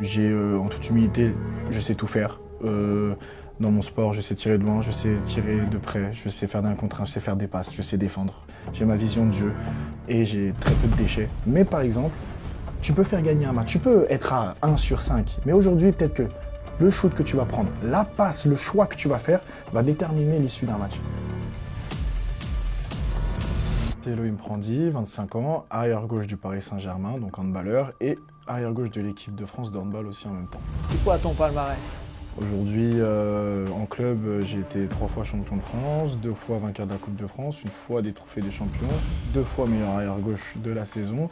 En toute humilité, je sais tout faire. Dans mon sport, je sais tirer de loin, je sais tirer de près, je sais faire d'un contre un, je sais faire des passes, je sais défendre. J'ai ma vision de jeu et j'ai très peu de déchets. Mais par exemple, tu peux faire gagner un match, tu peux être à 1 sur 5. Mais aujourd'hui, peut-être que le shoot que tu vas prendre, la passe, le choix que tu vas faire va déterminer l'issue d'un match. C'est Elohim Prandi, 25 ans, arrière-gauche du Paris Saint-Germain, donc handballeur, et arrière-gauche de l'équipe de France de handball aussi en même temps. C'est quoi ton palmarès? Aujourd'hui, en club, j'ai été 3 fois champion de France, 2 fois vainqueur de la Coupe de France, 1 fois des trophées des champions, 2 fois meilleur arrière-gauche de la saison,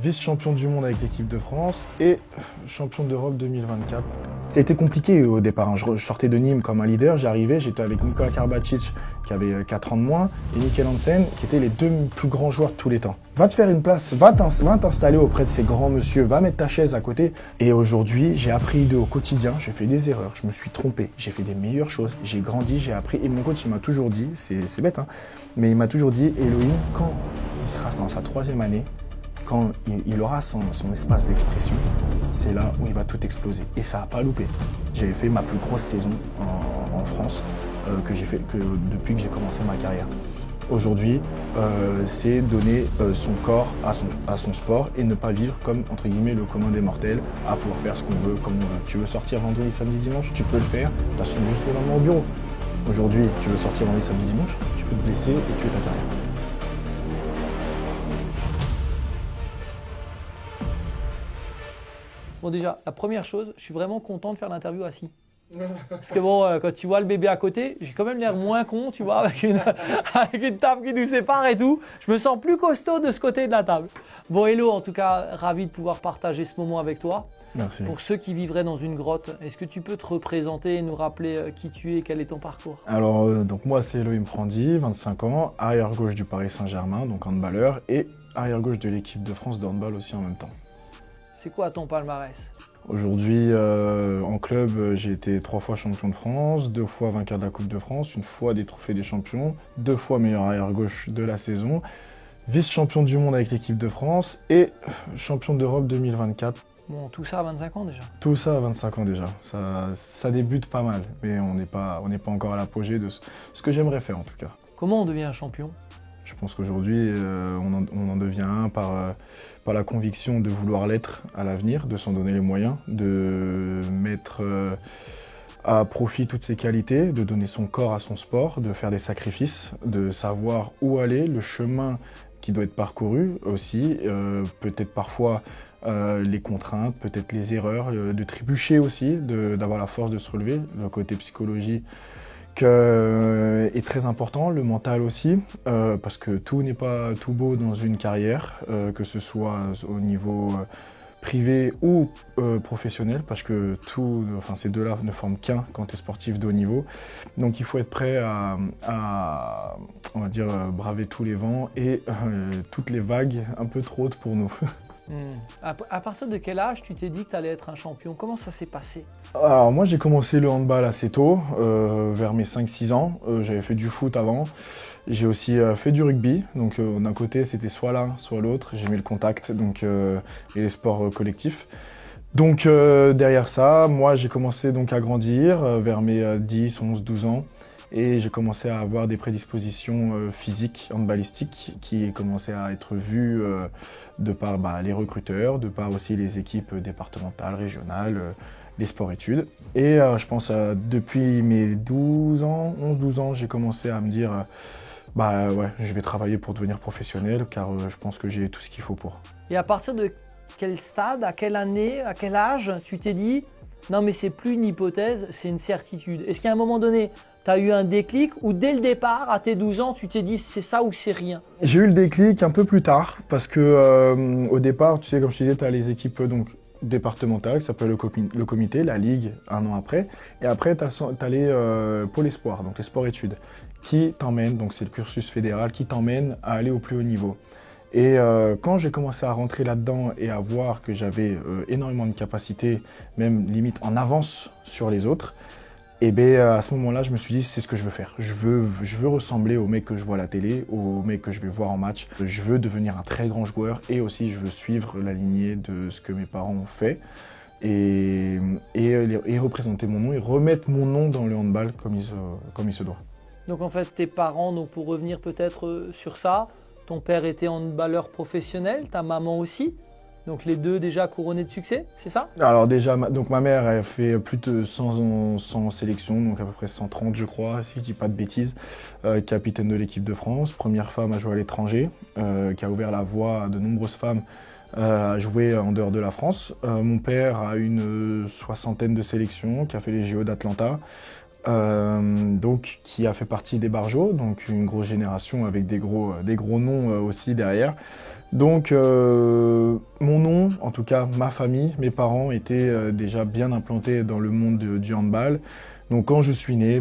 vice-champion du monde avec l'équipe de France et champion d'Europe 2024. C'était compliqué au départ. Je sortais de Nîmes comme un leader, j'arrivais, j'étais avec Nikola Karabatic qui avait 4 ans de moins et Mikkel Hansen qui étaient les 2 plus grands joueurs de tous les temps. Va te faire une place, va t'installer auprès de ces grands monsieur, va mettre ta chaise à côté. Et aujourd'hui, j'ai appris d'eux au quotidien, j'ai fait des erreurs, je me suis trompé, j'ai fait des meilleures choses, j'ai grandi, j'ai appris. Et mon coach, il m'a toujours dit, c'est bête, hein, mais il m'a toujours dit, Elohim, quand il sera dans sa 3e année, quand il aura son espace d'expression, c'est là où il va tout exploser. Et ça n'a pas loupé. J'avais fait ma plus grosse saison en France depuis que j'ai commencé ma carrière. Aujourd'hui, c'est donner son corps à son sport et ne pas vivre comme, entre guillemets, le commun des mortels, à pouvoir faire ce qu'on veut, comme on veut. Tu veux sortir vendredi, samedi, dimanche, tu peux le faire, tu assumes juste le lendemain au bureau. Aujourd'hui, tu veux sortir vendredi, samedi, dimanche, tu peux te blesser et tuer ta carrière. Bon déjà, la première chose, je suis vraiment content de faire l'interview assis. Parce que bon, quand tu vois le bébé à côté, j'ai quand même l'air moins con, tu vois, avec une table qui nous sépare et tout. Je me sens plus costaud de ce côté de la table. Bon, hello, en tout cas, ravi de pouvoir partager ce moment avec toi. Merci. Pour ceux qui vivraient dans une grotte, est-ce que tu peux te représenter et nous rappeler qui tu es, quel est ton parcours? Alors, donc moi, c'est Elohim Prandi, 25 ans, arrière-gauche du Paris Saint-Germain, donc handballeur, et arrière-gauche de l'équipe de France de handball aussi en même temps. C'est quoi ton palmarès? Aujourd'hui, en club, j'ai été 3 fois champion de France, 2 fois vainqueur de la Coupe de France, 1 fois des trophées des champions, 2 fois meilleur arrière-gauche de la saison, vice-champion du monde avec l'équipe de France et champion d'Europe 2024. Bon, tout ça à 25 ans déjà. Tout ça à 25 ans déjà. Ça débute pas mal, mais on n'est pas encore à l'apogée de ce que j'aimerais faire en tout cas. Comment on devient un champion? Je pense qu'aujourd'hui, on en devient un par la conviction de vouloir l'être à l'avenir, de s'en donner les moyens, de mettre à profit toutes ses qualités, de donner son corps à son sport, de faire des sacrifices, de savoir où aller, le chemin qui doit être parcouru aussi, peut-être parfois les contraintes, peut-être les erreurs, de trébucher aussi, d'avoir la force de se relever, le côté psychologie est très important, le mental aussi, parce que tout n'est pas tout beau dans une carrière, que ce soit au niveau privé ou professionnel, parce que ces deux-là ne forment qu'un quand tu es sportif de haut niveau. Donc il faut être prêt à on va dire, braver tous les vents et toutes les vagues un peu trop hautes pour nous. À partir de quel âge tu t'es dit que tu allais être un champion? Comment ça s'est passé? Alors moi j'ai commencé le handball assez tôt, vers mes 5-6 ans. J'avais fait du foot avant. J'ai aussi fait du rugby. Donc d'un côté c'était soit l'un, soit l'autre. J'aimais le contact et les sports collectifs. Donc derrière ça, moi j'ai commencé donc à grandir vers mes 10, 11, 12 ans. Et j'ai commencé à avoir des prédispositions physiques, handballistiques, qui commençaient à être vues de par les recruteurs, de par aussi les équipes départementales, régionales, des sports-études. Et je pense depuis mes 12 ans, 11-12 ans, j'ai commencé à me dire ouais, je vais travailler pour devenir professionnel, car je pense que j'ai tout ce qu'il faut pour. Et à partir de quel stade, à quelle année, à quel âge, tu t'es dit non mais c'est plus une hypothèse, c'est une certitude? Est-ce qu'à un moment donné, tu as eu un déclic ou dès le départ, à tes 12 ans, tu t'es dit c'est ça ou c'est rien? J'ai eu le déclic un peu plus tard parce que au départ, tu sais, comme je te disais, tu as les équipes départementales, ça s'appelle le comité, la ligue, un an après. Et après, tu as les pôles espoirs, donc les sports-études, qui t'emmènent, donc c'est le cursus fédéral, qui t'emmène à aller au plus haut niveau. Et quand j'ai commencé à rentrer là-dedans et à voir que j'avais énormément de capacités, même limite en avance sur les autres, et bien à ce moment-là, je me suis dit, c'est ce que je veux faire. Je veux ressembler aux mecs que je vois à la télé, aux mecs que je vais voir en match. Je veux devenir un très grand joueur et aussi je veux suivre la lignée de ce que mes parents ont fait. et représenter mon nom et remettre mon nom dans le handball comme il se doit. Donc en fait, tes parents, donc pour revenir peut-être sur ça, ton père était handballeur professionnel, ta maman aussi. Donc les deux déjà couronnés de succès, c'est ça? Alors déjà, ma mère a fait plus de 100 sélections, donc à peu près 130 je crois, si je dis pas de bêtises, capitaine de l'équipe de France, première femme à jouer à l'étranger, qui a ouvert la voie à de nombreuses femmes à jouer en dehors de la France. Mon père a une soixantaine de sélections, qui a fait les JO d'Atlanta, donc qui a fait partie des Barjots, donc une grosse génération avec des gros noms aussi derrière. Donc mon nom, en tout cas ma famille, mes parents étaient déjà bien implantés dans le monde du handball. Donc quand je suis né,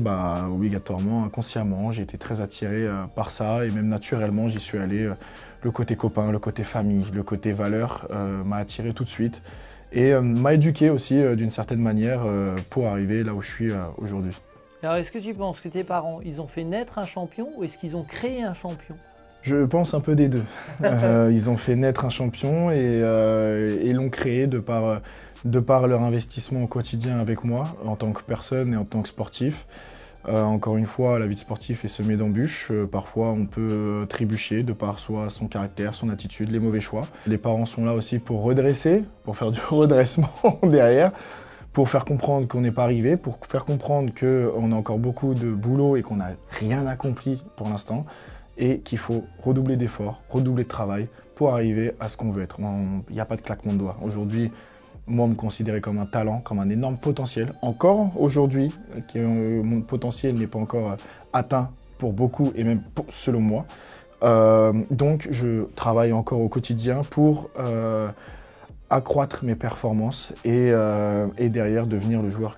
obligatoirement, inconsciemment, j'ai été très attiré par ça et même naturellement j'y suis allé. Le côté copain, le côté famille, le côté valeur m'a attiré tout de suite et m'a éduqué aussi d'une certaine manière pour arriver là où je suis aujourd'hui. Alors est-ce que tu penses que tes parents, ils ont fait naître un champion ou est-ce qu'ils ont créé un champion? Je pense un peu des deux. Ils ont fait naître un champion et l'ont créé de par leur investissement au quotidien avec moi, en tant que personne et en tant que sportif. Encore une fois, la vie de sportif est semée d'embûches. Parfois, on peut trébucher de par soit son caractère, son attitude, les mauvais choix. Les parents sont là aussi pour redresser, pour faire du redressement derrière, pour faire comprendre qu'on n'est pas arrivé, pour faire comprendre qu'on a encore beaucoup de boulot et qu'on n'a rien accompli pour l'instant. Et qu'il faut redoubler d'efforts, redoubler de travail pour arriver à ce qu'on veut être. Il n'y a pas de claquement de doigts. Aujourd'hui, moi, me considérer comme un talent, comme un énorme potentiel. Encore aujourd'hui, mon potentiel n'est pas encore atteint pour beaucoup et même selon moi. Donc, je travaille encore au quotidien pour accroître mes performances et derrière devenir le joueur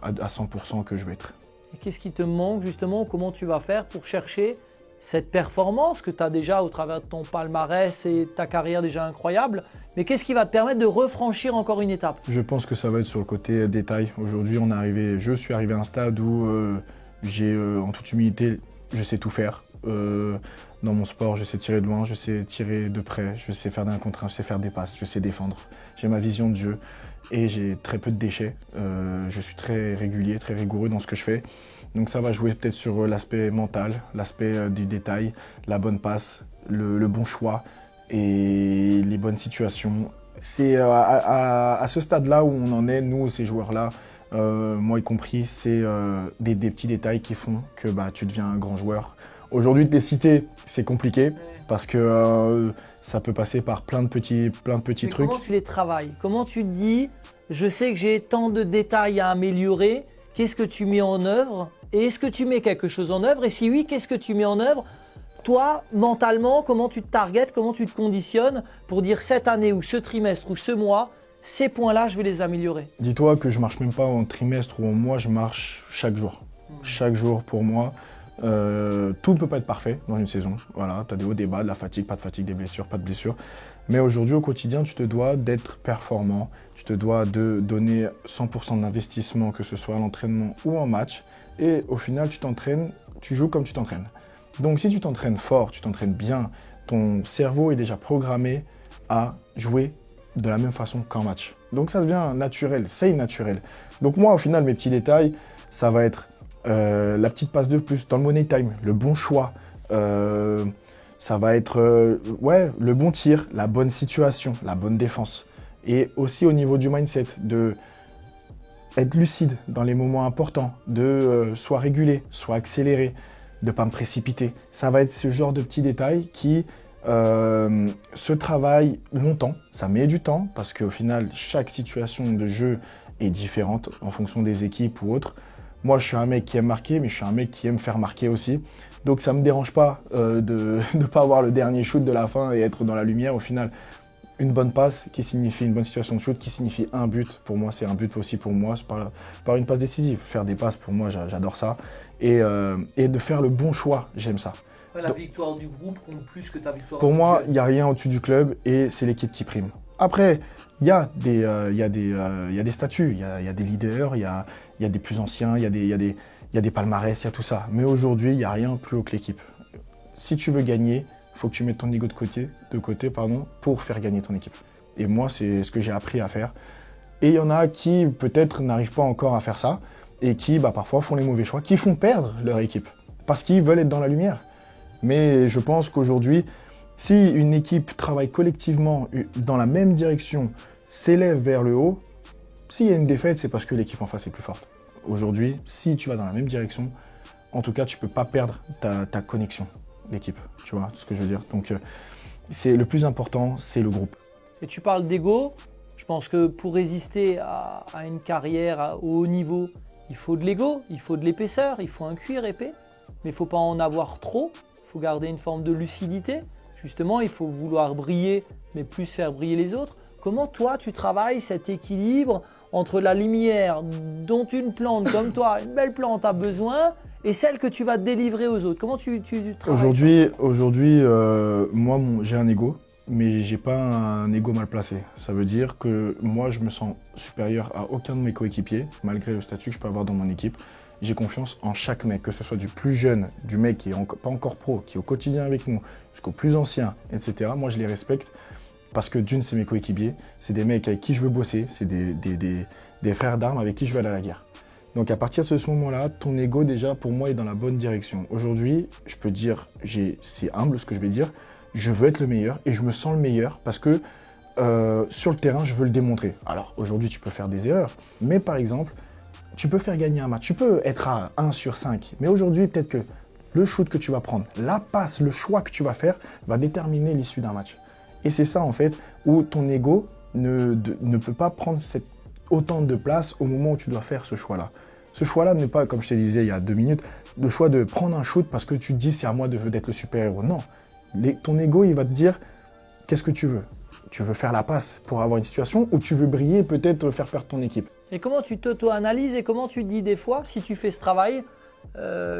à 100% que je veux être. Et qu'est-ce qui te manque justement? Comment tu vas faire pour chercher cette performance que tu as déjà au travers de ton palmarès et ta carrière déjà incroyable, mais qu'est-ce qui va te permettre de refranchir encore une étape? Je pense que ça va être sur le côté détail. Aujourd'hui, je suis arrivé à un stade où en toute humilité, je sais tout faire. Dans mon sport, je sais tirer de loin, je sais tirer de près, je sais faire d'un contre un, je sais faire des passes, je sais défendre. J'ai ma vision de jeu et j'ai très peu de déchets. Je suis très régulier, très rigoureux dans ce que je fais. Donc ça va jouer peut-être sur l'aspect mental, l'aspect du détail, la bonne passe, le bon choix et les bonnes situations. C'est à ce stade-là où on en est, nous, ces joueurs-là, moi y compris, c'est des petits détails qui font que tu deviens un grand joueur. Aujourd'hui, de les citer, c'est compliqué parce que ça peut passer par plein de petits trucs. Comment tu les travailles? Comment tu te dis, je sais que j'ai tant de détails à améliorer, qu'est-ce que tu mets en œuvre? Et est-ce que tu mets quelque chose en œuvre? Et si oui, qu'est-ce que tu mets en œuvre? Toi, mentalement, comment tu te targetes, comment tu te conditionnes pour dire cette année ou ce trimestre ou ce mois, ces points-là, je vais les améliorer? Dis-toi que je ne marche même pas en trimestre ou en mois, je marche chaque jour. Chaque jour pour moi. Tout ne peut pas être parfait dans une saison. Voilà, tu as des hauts, des bas, de la fatigue, pas de fatigue, des blessures, pas de blessures. Mais aujourd'hui, au quotidien, tu te dois d'être performant. Tu te dois de donner 100% d'investissement, que ce soit à l'entraînement ou en match. Et au final, tu t'entraînes, tu joues comme tu t'entraînes. Donc si tu t'entraînes fort, tu t'entraînes bien, ton cerveau est déjà programmé à jouer de la même façon qu'en match. Donc ça devient naturel, c'est naturel. Donc moi, au final, mes petits détails, ça va être la petite passe de plus dans le money time, le bon choix. Ça va être le bon tir, la bonne situation, la bonne défense. Et aussi au niveau du mindset, de être lucide dans les moments importants, de soit réguler, soit accélérer, de ne pas me précipiter. Ça va être ce genre de petits détails qui se travaillent longtemps. Ça met du temps parce qu'au final, chaque situation de jeu est différente en fonction des équipes ou autres. Moi, je suis un mec qui aime marquer, mais je suis un mec qui aime faire marquer aussi. Donc ça ne me dérange pas de ne pas avoir le dernier shoot de la fin et être dans la lumière. Au final, une bonne passe qui signifie une bonne situation de shoot, qui signifie un but. Pour moi, c'est un but aussi pour moi, c'est par une passe décisive. Faire des passes, pour moi, j'adore ça. Et de faire le bon choix, j'aime ça. La victoire du groupe compte plus que ta victoire. Pour moi, il n'y a rien au-dessus du club et c'est l'équipe qui prime. Après, il y a des statuts, il y a des leaders, il y a des plus anciens, il y a des palmarès, il y a tout ça. Mais aujourd'hui, il n'y a rien plus haut que l'équipe. Si tu veux gagner, il faut que tu mettes ton ego de côté pour faire gagner ton équipe. Et moi, c'est ce que j'ai appris à faire. Et il y en a qui peut-être n'arrivent pas encore à faire ça et qui parfois font les mauvais choix, qui font perdre leur équipe parce qu'ils veulent être dans la lumière. Mais je pense qu'aujourd'hui, si une équipe travaille collectivement dans la même direction, s'élève vers le haut, s'il y a une défaite, c'est parce que l'équipe en face est plus forte. Aujourd'hui, si tu vas dans la même direction, en tout cas, tu ne peux pas perdre ta connexion d'équipe. Tu vois ce que je veux dire? Donc, le plus important, c'est le groupe. Et tu parles d'ego. Je pense que pour résister à une carrière au haut niveau, il faut de l'ego, il faut de l'épaisseur, il faut un cuir épais. Mais il ne faut pas en avoir trop. Il faut garder une forme de lucidité. Justement, il faut vouloir briller, mais plus faire briller les autres. Comment toi, tu travailles cet équilibre entre la lumière dont une plante comme toi, une belle plante a besoin, et celle que tu vas délivrer aux autres? Comment tu travailles Aujourd'hui, moi, j'ai un ego, mais j'ai pas un ego mal placé. Ça veut dire que moi, je me sens supérieur à aucun de mes coéquipiers, malgré le statut que je peux avoir dans mon équipe. J'ai confiance en chaque mec, que ce soit du plus jeune, du mec qui est pas encore pro, qui est au quotidien avec nous, jusqu'au plus ancien, etc. Moi, je les respecte parce que d'une, c'est mes coéquipiers, c'est des mecs avec qui je veux bosser, c'est des frères d'armes avec qui je veux aller à la guerre. Donc à partir de ce moment-là, ton ego déjà pour moi est dans la bonne direction. Aujourd'hui, je peux dire, c'est humble ce que je vais dire, je veux être le meilleur et je me sens le meilleur parce que sur le terrain, je veux le démontrer. Alors aujourd'hui, tu peux faire des erreurs, mais par exemple, tu peux faire gagner un match, tu peux être à 1 sur 5, mais aujourd'hui, peut-être que le shoot que tu vas prendre, la passe, le choix que tu vas faire va déterminer l'issue d'un match. Et c'est ça en fait où ton ego ne peut pas prendre autant de place au moment où tu dois faire ce choix-là. Ce choix-là n'est pas, comme je te disais il y a 2 minutes, le choix de prendre un shoot parce que tu te dis c'est à moi d'être le super-héros. Non, ton ego il va te dire qu'est-ce que tu veux. Tu veux faire la passe pour avoir une situation ou tu veux briller et peut-être faire perdre ton équipe. Et comment tu t'auto-analyses et comment tu dis des fois, si tu fais ce travail,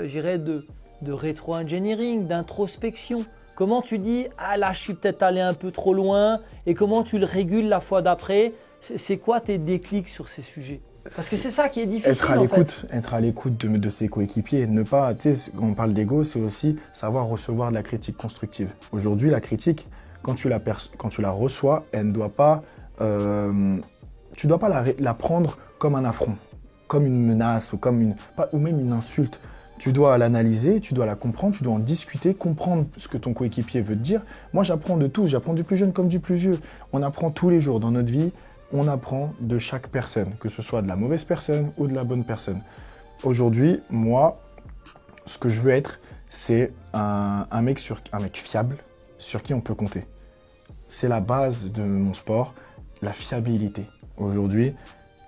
j'irais de rétro-engineering, d'introspection, comment tu dis « Ah là, je suis peut-être allé un peu trop loin » et comment tu le régules la fois d'après? C'est quoi tes déclics sur ces sujets? Parce que c'est ça qui est difficile être à l'écoute de ses coéquipiers. Ne pas, tu sais, quand on parle d'ego, c'est aussi savoir recevoir de la critique constructive. Aujourd'hui, la critique, quand tu la reçois, elle ne doit pas, tu ne dois pas la prendre comme un affront, comme une menace ou même une insulte. Tu dois l'analyser, tu dois la comprendre, tu dois en discuter, comprendre ce que ton coéquipier veut te dire. Moi, j'apprends de tout, j'apprends du plus jeune comme du plus vieux. On apprend tous les jours dans notre vie, on apprend de chaque personne, que ce soit de la mauvaise personne ou de la bonne personne. Aujourd'hui, moi, ce que je veux être, c'est un mec fiable, sur qui on peut compter. C'est la base de mon sport, la fiabilité. Aujourd'hui,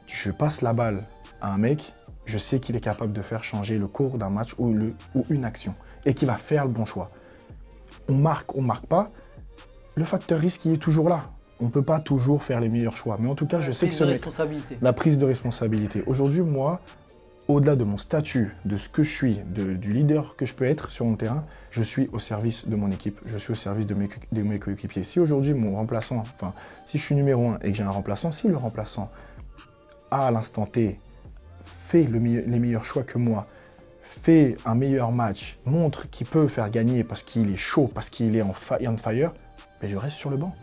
je passe la balle à un mec, je sais qu'il est capable de faire changer le cours d'un match ou une action et qu'il va faire le bon choix. On marque pas, le facteur risque il est toujours là. On ne peut pas toujours faire les meilleurs choix. Mais en tout cas, je sais que la prise de responsabilité. Aujourd'hui, moi, au-delà de mon statut, de ce que je suis, du leader que je peux être sur mon terrain, je suis au service de mon équipe, je suis au service de mes coéquipiers. Si aujourd'hui, si je suis numéro 1 et que j'ai un remplaçant, si le remplaçant, à l'instant T, fait les meilleurs choix que moi, fait un meilleur match, montre qu'il peut faire gagner parce qu'il est chaud, parce qu'il est on fire, ben je reste sur le banc.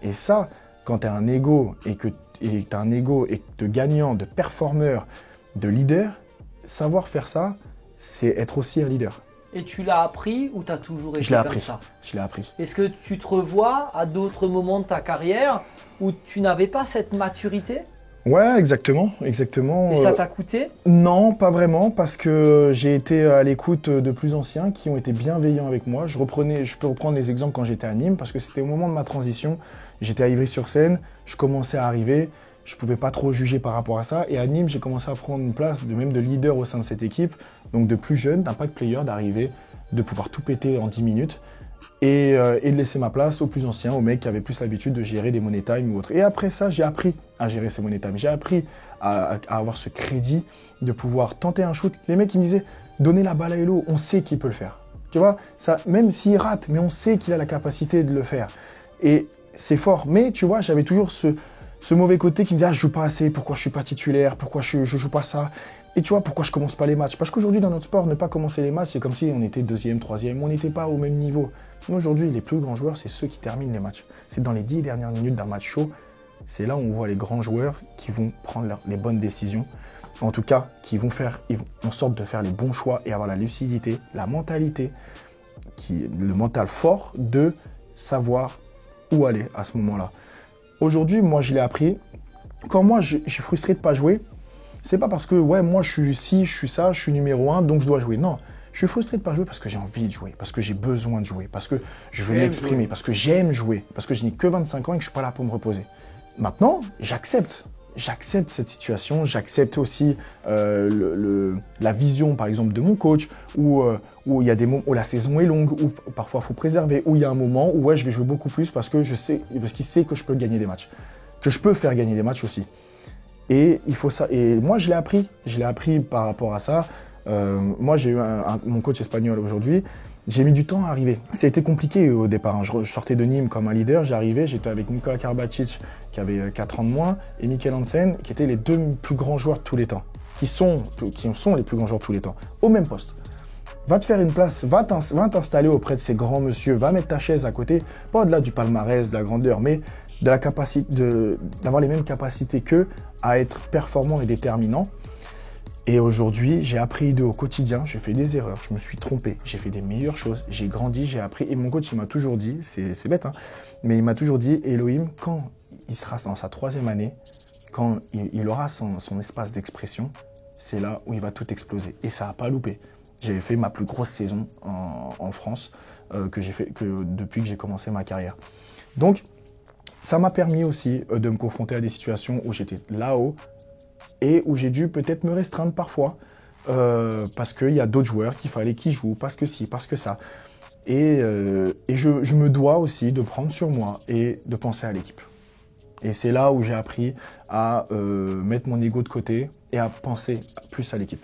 Et ça, quand tu as un ego et de gagnant, de performeur, de leader, savoir faire ça, c'est être aussi un leader. Et tu l'as appris ou tu as toujours été comme ça? Je l'ai appris. Est-ce que tu te revois à d'autres moments de ta carrière où tu n'avais pas cette maturité? Ouais, exactement. Et ça t'a coûté? Non, pas vraiment, parce que j'ai été à l'écoute de plus anciens qui ont été bienveillants avec moi. Je peux reprendre les exemples quand j'étais à Nîmes, parce que c'était au moment de ma transition. J'étais à Ivry-sur-Seine, je commençais à arriver, je ne pouvais pas trop juger par rapport à ça. Et à Nîmes, j'ai commencé à prendre une place même de leader au sein de cette équipe, donc de plus jeune, d'impact player, d'arriver, de pouvoir tout péter en 10 minutes. Et de laisser ma place aux plus anciens, aux mecs qui avaient plus l'habitude de gérer des money time ou autre. Et après ça, j'ai appris à gérer ces money time. J'ai appris à avoir ce crédit de pouvoir tenter un shoot. Les mecs, ils me disaient, donnez la balle à Hello, on sait qu'il peut le faire. Tu vois, ça, même s'il rate, mais on sait qu'il a la capacité de le faire. Et c'est fort. Mais tu vois, j'avais toujours ce mauvais côté qui me disait, ah, je joue pas assez, pourquoi je suis pas titulaire, pourquoi je joue pas ça. Et tu vois, pourquoi je commence pas les matchs? Parce qu'aujourd'hui, dans notre sport, ne pas commencer les matchs, c'est comme si on était 2e, 3e, on n'était pas au même niveau. Mais aujourd'hui, les plus grands joueurs, c'est ceux qui terminent les matchs. C'est dans les 10 dernières minutes d'un match chaud, c'est là où on voit les grands joueurs qui vont prendre les bonnes décisions. En tout cas, qui vont faire en sorte de faire les bons choix et avoir la lucidité, la mentalité, le mental fort de savoir où aller à ce moment-là. Aujourd'hui, moi, je l'ai appris. Quand moi, je suis frustré de ne pas jouer, c'est pas parce que, ouais, moi, je suis ci, je suis ça, je suis numéro 1, donc je dois jouer. Non, je suis frustré de ne pas jouer parce que j'ai envie de jouer, parce que j'ai besoin de jouer, parce que je veux m'exprimer, parce que j'aime jouer, parce que je n'ai que 25 ans et que je ne suis pas là pour me reposer. Maintenant, j'accepte cette situation, j'accepte aussi la vision, par exemple, de mon coach, où il y a des moments où la saison est longue, où parfois il faut préserver, où il y a un moment où ouais, je vais jouer beaucoup plus parce qu'il sait que je peux gagner des matchs, que je peux faire gagner des matchs aussi. Et il faut ça. Et moi, je l'ai appris par rapport à ça. Moi, j'ai eu mon coach espagnol aujourd'hui. J'ai mis du temps à arriver. Ça a été compliqué au départ. Je sortais de Nîmes comme un leader, j'étais avec Nikola Karabatic qui avait 4 ans de moins et Mikkel Hansen qui étaient les 2 plus grands joueurs de tous les temps, qui sont les plus grands joueurs de tous les temps, au même poste. Va te faire une place, va t'installer auprès de ces grands messieurs, va mettre ta chaise à côté, pas au-delà du palmarès, de la grandeur, mais de la capacité d'avoir les mêmes capacités qu'eux à être performant et déterminant. Et aujourd'hui, j'ai appris d'eux au quotidien, j'ai fait des erreurs, je me suis trompé, j'ai fait des meilleures choses, j'ai grandi, j'ai appris. Et mon coach, il m'a toujours dit, c'est bête, hein, mais il m'a toujours dit, Elohim, quand il sera dans sa 3e année, quand il aura son espace d'expression, c'est là où il va tout exploser. Et ça n'a pas loupé. J'ai fait ma plus grosse saison en France depuis que j'ai commencé ma carrière. Donc, ça m'a permis aussi de me confronter à des situations où j'étais là-haut, et où j'ai dû peut-être me restreindre parfois parce qu'il y a d'autres joueurs qu'il fallait qu'ils jouent, parce que ci, parce que ça. Et je me dois aussi de prendre sur moi et de penser à l'équipe. Et c'est là où j'ai appris à mettre mon ego de côté et à penser plus à l'équipe.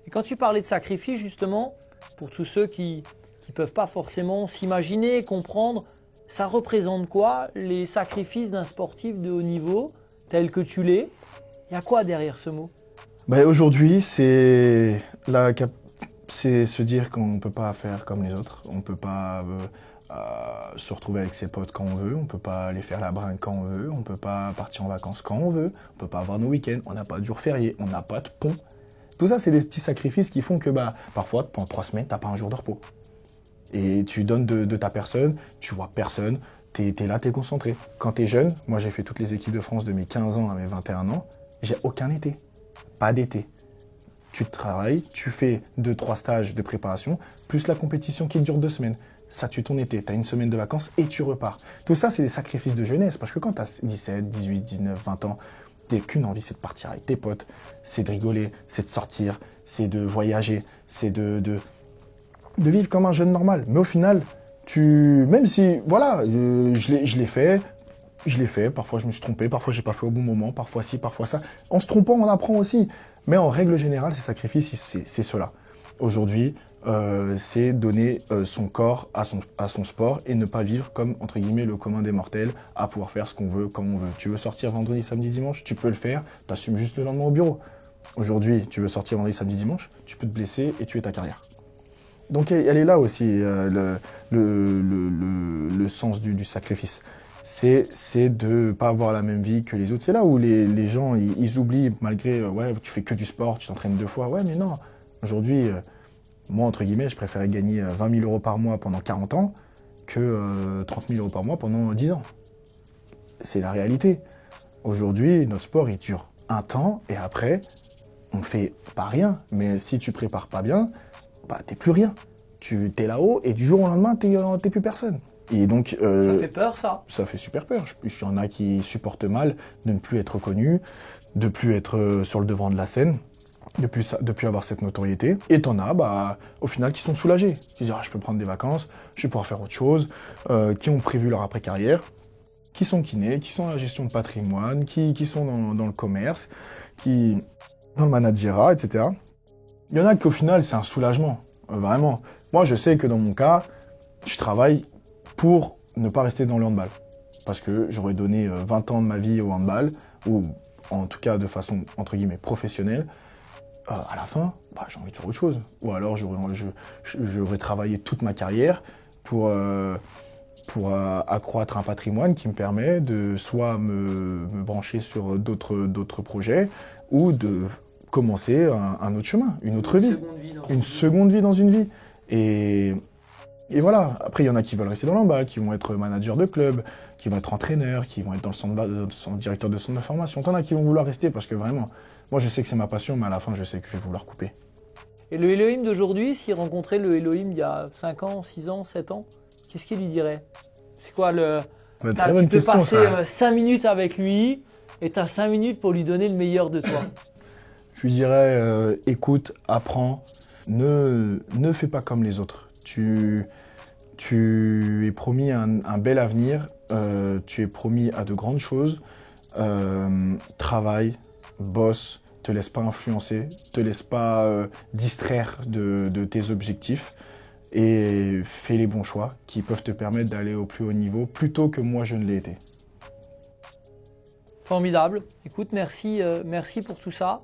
Et quand tu parlais de sacrifice, justement, pour tous ceux qui ne peuvent pas forcément s'imaginer, comprendre, ça représente quoi les sacrifices d'un sportif de haut niveau tel que tu l'es? Il y a quoi derrière ce mot? Aujourd'hui, c'est se dire qu'on ne peut pas faire comme les autres. On ne peut pas se retrouver avec ses potes quand on veut. On ne peut pas aller faire la bringue quand on veut. On ne peut pas partir en vacances quand on veut. On ne peut pas avoir nos week-ends. On n'a pas de jour férié. On n'a pas de pont. Tout ça, c'est des petits sacrifices qui font que parfois, pendant 3 semaines, tu n'as pas un jour de repos. Et tu donnes de ta personne, tu vois personne. Tu es là, tu es concentré. Quand tu es jeune, moi j'ai fait toutes les équipes de France de mes 15 ans à mes 21 ans. J'ai aucun été, pas d'été. Tu travailles, tu fais 2-3 stages de préparation, plus la compétition qui dure 2 semaines. Ça tue ton été, tu as une semaine de vacances et tu repars. Tout ça, c'est des sacrifices de jeunesse, parce que quand tu as 17, 18, 19, 20 ans, t'as qu'une envie, c'est de partir avec tes potes, c'est de rigoler, c'est de sortir, c'est de voyager, c'est de vivre comme un jeune normal. Mais au final, même si, voilà, je l'ai fait, parfois je me suis trompé, parfois j'ai pas fait au bon moment, parfois ci, parfois ça. En se trompant, on apprend aussi. Mais en règle générale, ces sacrifices, c'est cela. Aujourd'hui, c'est donner son corps à son sport et ne pas vivre comme, entre guillemets, le commun des mortels, à pouvoir faire ce qu'on veut, comme on veut. Tu veux sortir vendredi, samedi, dimanche, tu peux le faire, tu assumes juste le lendemain au bureau. Aujourd'hui, tu veux sortir vendredi, samedi, dimanche, tu peux te blesser et tuer ta carrière. Donc elle est là aussi, le sens du sacrifice. C'est de ne pas avoir la même vie que les autres. C'est là où les gens, ils oublient, malgré, ouais, tu fais que du sport, tu t'entraînes 2 fois. Ouais, mais non. Aujourd'hui, moi, entre guillemets, je préférais gagner 20 000 euros par mois pendant 40 ans que 30 000 euros par mois pendant 10 ans. C'est la réalité. Aujourd'hui, notre sport, il dure un temps et après, on ne fait pas rien. Mais si tu prépares pas bien, t'es plus rien. Tu es là-haut et du jour au lendemain, t'es plus personne. Et donc, ça fait peur, ça? Ça fait super peur. Il y en a qui supportent mal de ne plus être connus, de ne plus être sur le devant de la scène, de plus avoir cette notoriété. Et t'en as, au final, qui sont soulagés. Qui disent, je peux prendre des vacances, je vais pouvoir faire autre chose, qui ont prévu leur après-carrière, qui sont kinés, qui sont dans la gestion de patrimoine, qui sont dans le commerce, qui dans le managérat, etc. Il y en a qu'au final, c'est un soulagement, vraiment. Moi, je sais que dans mon cas, je travaille pour ne pas rester dans le handball. Parce que j'aurais donné 20 ans de ma vie au handball, ou en tout cas de façon, entre guillemets, professionnelle. À la fin, j'ai envie de faire autre chose. Ou alors, j'aurais travaillé toute ma carrière pour pour accroître un patrimoine qui me permet de soit me brancher sur d'autres projets ou de commencer un autre chemin, une autre vie. Une seconde vie dans une vie. Et voilà, après il y en a qui veulent rester dans l'handball, qui vont être managers de club, qui vont être entraîneurs, qui vont être dans le centre directeur de centre de formation. T'en as qui vont vouloir rester parce que vraiment, moi je sais que c'est ma passion, mais à la fin je sais que je vais vouloir couper. Et le Elohim d'aujourd'hui, s'il rencontrait le Elohim il y a 5 ans, 6 ans, 7 ans, qu'est-ce qu'il lui dirait? C'est quoi le... Très bonne question, tu peux passer 5 minutes avec lui et tu as 5 minutes pour lui donner le meilleur de toi. Je lui dirais, écoute, apprends, ne fais pas comme les autres. Tu es promis un bel avenir, tu es promis à de grandes choses. Travaille, bosse, te laisse pas influencer, te laisse pas distraire de tes objectifs et fais les bons choix qui peuvent te permettre d'aller au plus haut niveau plutôt que moi je ne l'ai été. Formidable. Écoute, merci pour tout ça.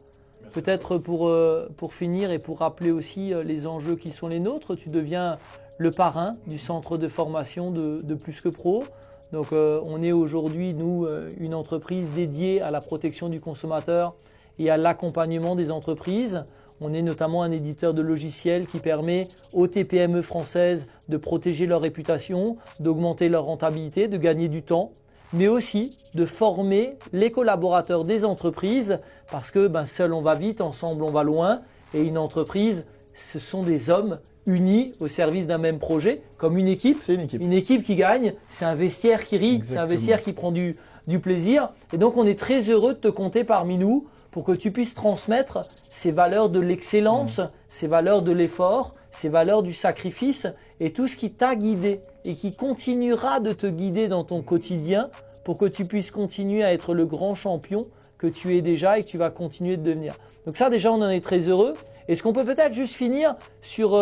Peut-être pour finir et pour rappeler aussi les enjeux qui sont les nôtres, tu deviens le parrain du centre de formation de Plus que Pro. Donc on est aujourd'hui, nous, une entreprise dédiée à la protection du consommateur et à l'accompagnement des entreprises. On est notamment un éditeur de logiciels qui permet aux TPME françaises de protéger leur réputation, d'augmenter leur rentabilité, de gagner du temps, mais aussi de former les collaborateurs des entreprises parce que seul on va vite, ensemble on va loin. Et une entreprise, ce sont des hommes unis au service d'un même projet, comme une équipe. C'est une équipe. Une équipe qui gagne, c'est un vestiaire qui rit, Exactement. C'est un vestiaire qui prend du plaisir. Et donc on est très heureux de te compter parmi nous pour que tu puisses transmettre ces valeurs de l'excellence, ces valeurs de l'effort, ces valeurs du sacrifice et tout ce qui t'a guidé et qui continuera de te guider dans ton quotidien pour que tu puisses continuer à être le grand champion que tu es déjà et que tu vas continuer de devenir. Donc ça déjà on en est très heureux. Est-ce qu'on peut peut-être juste finir sur,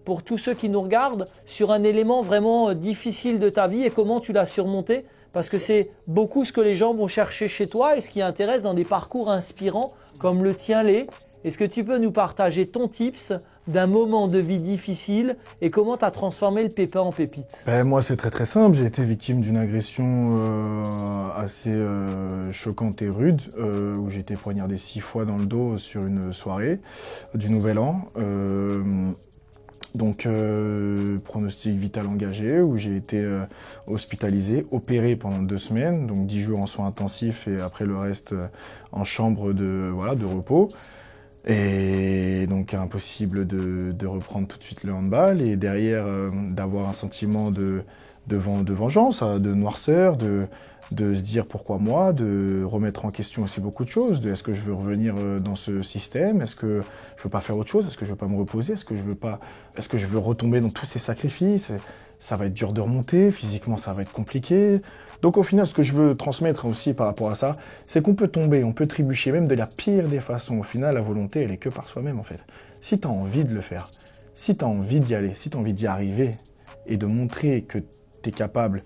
pour tous ceux qui nous regardent, sur un élément vraiment difficile de ta vie et comment tu l'as surmonté? Parce que c'est beaucoup ce que les gens vont chercher chez toi et ce qui intéresse dans des parcours inspirants comme le tien l'est. Est-ce que tu peux nous partager ton tips d'un moment de vie difficile et comment tu as transformé le pépin en pépite? Moi, c'est très très simple. J'ai été victime d'une agression assez choquante et rude, où j'ai été poignardé 6 fois dans le dos sur une soirée du Nouvel An. Donc, pronostic vital engagé, où j'ai été hospitalisé, opéré pendant 2 semaines, donc 10 jours en soins intensifs et après le reste en chambre de repos. Et donc impossible de reprendre tout de suite le handball et derrière d'avoir un sentiment de vengeance, de noirceur, de se dire pourquoi moi, de remettre en question aussi beaucoup de choses, est-ce que je veux revenir dans ce système, est-ce que je veux pas faire autre chose, est-ce que je veux pas me reposer, est-ce que je veux retomber dans tous ces sacrifices, ça va être dur de remonter, physiquement ça va être compliqué. Donc au final, ce que je veux transmettre aussi par rapport à ça, c'est qu'on peut tomber, on peut trébucher, même de la pire des façons. Au final, la volonté, elle est que par soi-même en fait. Si tu as envie de le faire, si tu as envie d'y aller, si tu as envie d'y arriver et de montrer que tu es capable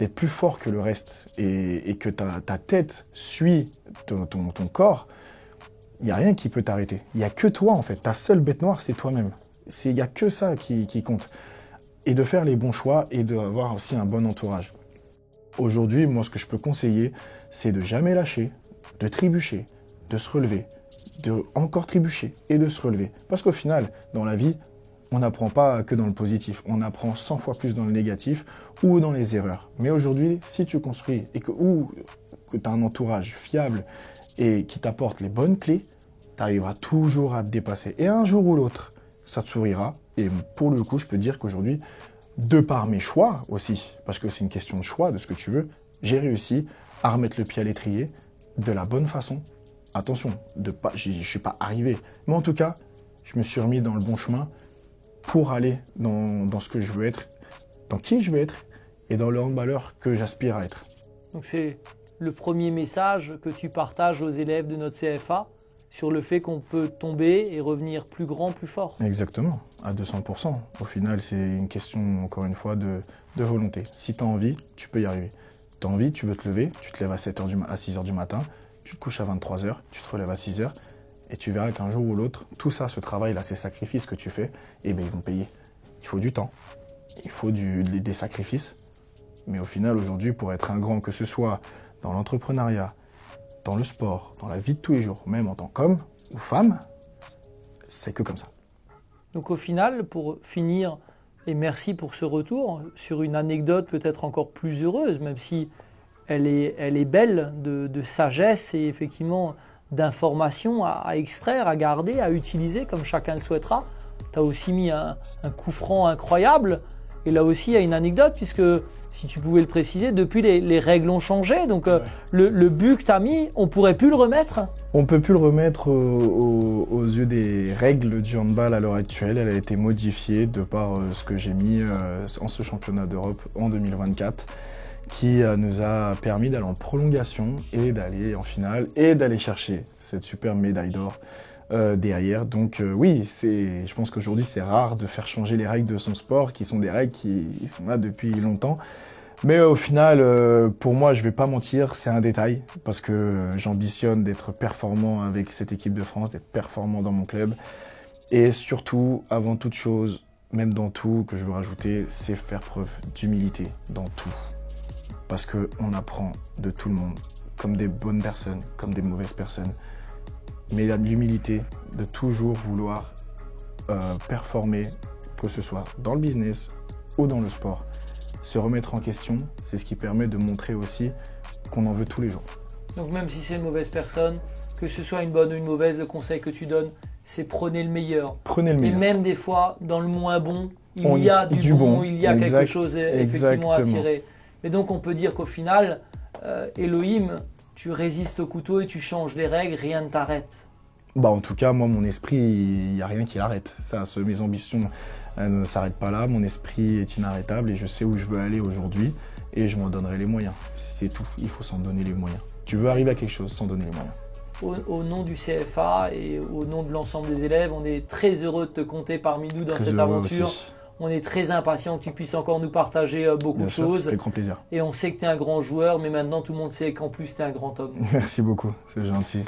d'être plus fort que le reste et que ta tête suit ton corps, il n'y a rien qui peut t'arrêter. Il n'y a que toi en fait. Ta seule bête noire, c'est toi-même. Il n'y a que ça qui compte. Et de faire les bons choix et d'avoir aussi un bon entourage. Aujourd'hui, moi, ce que je peux conseiller, c'est de jamais lâcher, de trébucher, de se relever, de encore trébucher et de se relever. Parce qu'au final, dans la vie, on n'apprend pas que dans le positif, on apprend 100 fois plus dans le négatif ou dans les erreurs. Mais aujourd'hui, si tu construis et que tu as un entourage fiable et qui t'apporte les bonnes clés, tu arriveras toujours à te dépasser. Et un jour ou l'autre, ça te sourira. Et pour le coup, je peux dire qu'aujourd'hui, de par mes choix aussi, parce que c'est une question de choix, de ce que tu veux, j'ai réussi à remettre le pied à l'étrier de la bonne façon. Attention, je ne suis pas arrivé. Mais en tout cas, je me suis remis dans le bon chemin pour aller dans ce que je veux être, dans qui je veux être et dans le handballeur que j'aspire à être. Donc c'est le premier message que tu partages aux élèves de notre CFA sur le fait qu'on peut tomber et revenir plus grand, plus fort. Exactement, à 200%. Au final, c'est une question, encore une fois, de volonté. Si tu as envie, tu peux y arriver. Tu as envie, tu veux te lever, tu te lèves à 6h du matin, tu te couches à 23h, tu te relèves à 6h, et tu verras qu'un jour ou l'autre, tout ça, ce travail-là, ces sacrifices que tu fais, ils vont payer. Il faut du temps, il faut des sacrifices, Mais au final, aujourd'hui, pour être un grand, que ce soit dans l'entrepreneuriat, dans le sport, dans la vie de tous les jours, même en tant qu'homme ou femme, c'est que comme ça. Donc au final, pour finir, et merci pour ce retour, sur une anecdote peut-être encore plus heureuse, même si elle est belle de sagesse et effectivement d'informations à extraire, à garder, à utiliser comme chacun le souhaitera. Tu as aussi mis un coup franc incroyable. Et là aussi, il y a une anecdote, puisque si tu pouvais le préciser, depuis les règles ont changé. Donc le but que tu as mis, on ne pourrait plus le remettre. On ne peut plus le remettre aux yeux des règles du handball à l'heure actuelle. Elle a été modifiée de par ce que j'ai mis en ce championnat d'Europe en 2024, qui nous a permis d'aller en prolongation et d'aller en finale et d'aller chercher cette superbe médaille d'or derrière. Donc oui, je pense qu'aujourd'hui c'est rare de faire changer les règles de son sport, qui sont des règles qui sont là depuis longtemps. Mais au final, pour moi, je vais pas mentir, c'est un détail, parce que j'ambitionne d'être performant avec cette équipe de France, d'être performant dans mon club. Et surtout, avant toute chose, même dans tout, que je veux rajouter, c'est faire preuve d'humilité dans tout. Parce qu'on apprend de tout le monde, comme des bonnes personnes, comme des mauvaises personnes. Mais l'humilité de toujours vouloir performer, que ce soit dans le business ou dans le sport. Se remettre en question, c'est ce qui permet de montrer aussi qu'on en veut tous les jours. Donc même si c'est une mauvaise personne, que ce soit une bonne ou une mauvaise, le conseil que tu donnes, c'est prenez le meilleur. Prenez le meilleur. Et même des fois, dans le moins bon, il y a du bon, il y a quelque chose effectivement à tirer. Et donc on peut dire qu'au final, Elohim, tu résistes au couteau et tu changes les règles, rien ne t'arrête. Bah en tout cas, moi, mon esprit, il n'y a rien qui l'arrête. Mes ambitions ne s'arrêtent pas là. Mon esprit est inarrêtable et je sais où je veux aller aujourd'hui et je m'en donnerai les moyens. C'est tout, il faut s'en donner les moyens. Tu veux arriver à quelque chose, s'en donner les moyens. Au nom du CFA et au nom de l'ensemble des élèves, on est très heureux de te compter parmi nous dans cette aventure. Aussi. On est très impatient que tu puisses encore nous partager beaucoup de choses. Avec grand plaisir. Et on sait que tu es un grand joueur, mais maintenant tout le monde sait qu'en plus tu es un grand homme. Merci beaucoup, c'est gentil.